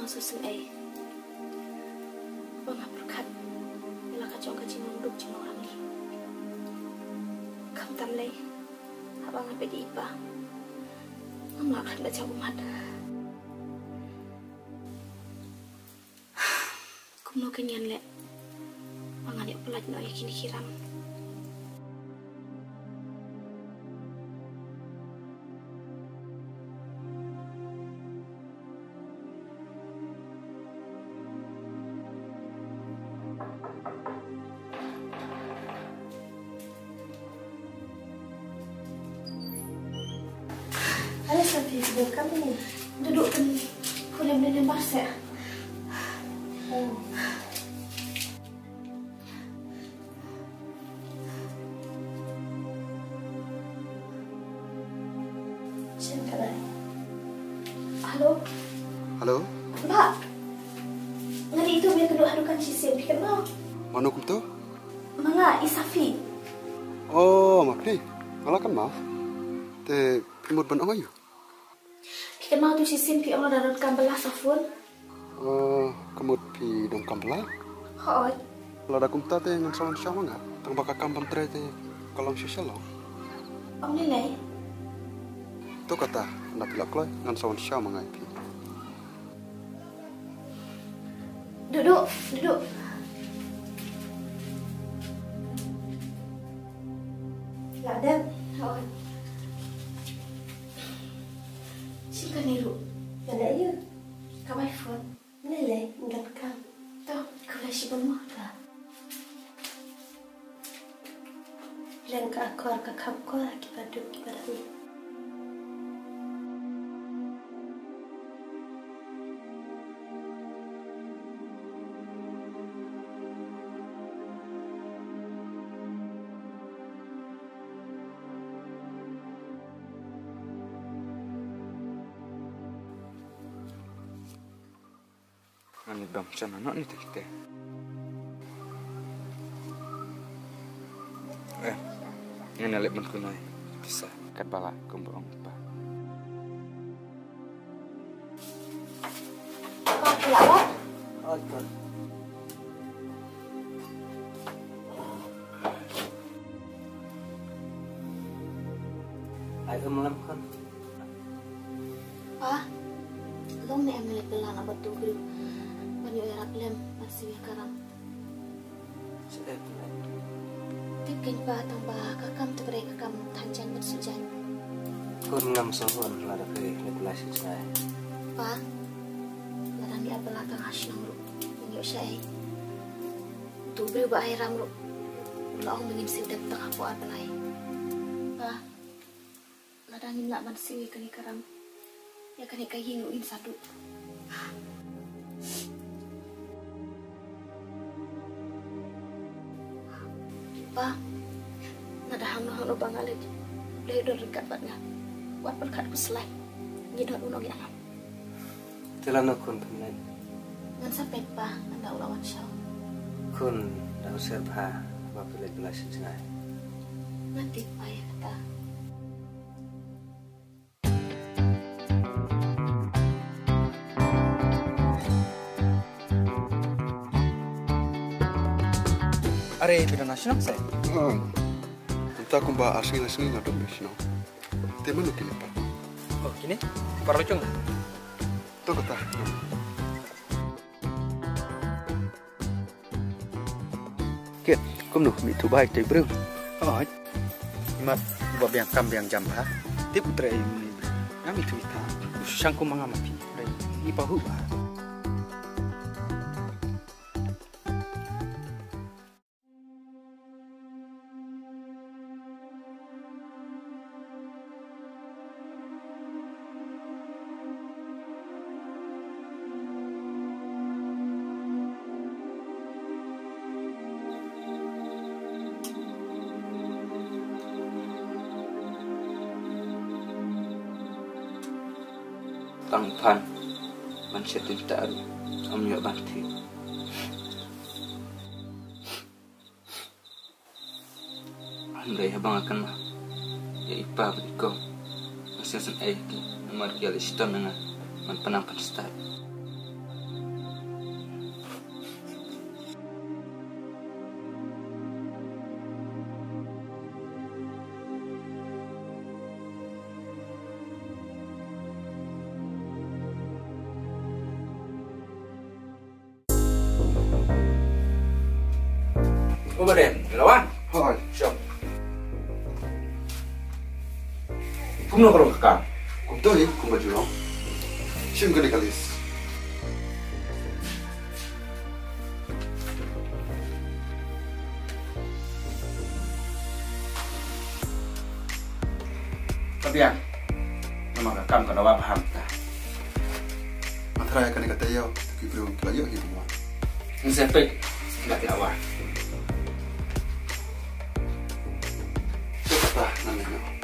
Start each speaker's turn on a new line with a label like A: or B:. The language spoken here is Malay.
A: susun ai. Bang berkat. Bila kacau kaji munduk cuma orang ni. Kamu tam lay. Abang apa di ipa. Kamu akan baca umat. Kamu kenyan le. Bang adik pelat nak yakin kiram.
B: Ada sampai sebelum kamu duduk kan boleh bahasa. Oh. Siapa? Halo.
C: Halo.
B: Mbak. Ngari itu biar kedua harukan cisim pikir mau.
C: Mana kum tu?
B: Manga Isafi.
C: Oh, makni. Malah kan maaf. Te pimut ban ayu.
B: Pikir mau tu cisim pikir orang darut kambelah safun.
C: Kemud pi dong kampla.
B: Hoi.
C: Lada kum ta te ngan sawan syama nga. Tang baka kampam tre te kolom sosial lo.
B: Om nilai.
C: Tu kata na pilak loy ngan sawan syama nga pi.
B: Duduk. Ladan. Hoi. Sika niru. Ada ya. Kawai phone. Nilai enggak kam. Tahu kalau si bemah dah. Lengkap akor kakak kor akibat ni.
D: Ani bam sana nak ni kita. Ini alek menkunai bisa kat bala kumbang pa.
B: Apa kelawat?
D: Akan. Ayo melamkan.
B: Pa, lo me ambil pelan abad tu guru. Banyak era pelem masih karam.
D: Saya pelan.
B: Tikin pa tambah kakam terberi kakam tanjan bersujan.
D: Kun ngam sahun lada ke regulasi saya.
B: Pa, ladang dia belakang hasil ru. Banyak saya. Tu beri bahaya ru. Ulang mengim sedap tak aku abalai. Pa, ladang ini nak manusia kini karam. Ya kini kayu nguin satu. Pa, nada hang no bangalit. Boleh dor dekat batnya. Buat berkat berselai. Nyidot unong yang.
D: Telah nak kun pemen.
B: Ngan sampai pa anda ulawan syau.
D: Kun dah usir bah apa regulasi saya.
B: Nanti pa ya kata.
D: Are bila nasional saya.
C: Entah kum ba asing nga dom no. Te manu kini pa.
D: Oh kini para lucung.
C: Tu kata.
D: Kiat kum nu mi tu baik te brung. Oh. Mat bab yang kam yang jam ha. Ti putra ini. Kami tu ita. Sangku mangamati. Ipa huba. Tangpan man setin taru amnya banti andai abang akan ya ipa beriko masih sen aiki nomor kia liston dengan man penampan start baden, lawan.
C: Hai.
D: Siap. Kumno kalau kakak.
C: Kum tu ni kum baju no. Sim kali kalis.
D: Tapi ya, nama kakak kalau apa paham tak?
C: Matrai kan kata yo, kita kelayo hidup.
D: Ini sampai nggak tiawar.
C: Cepat lah namanya.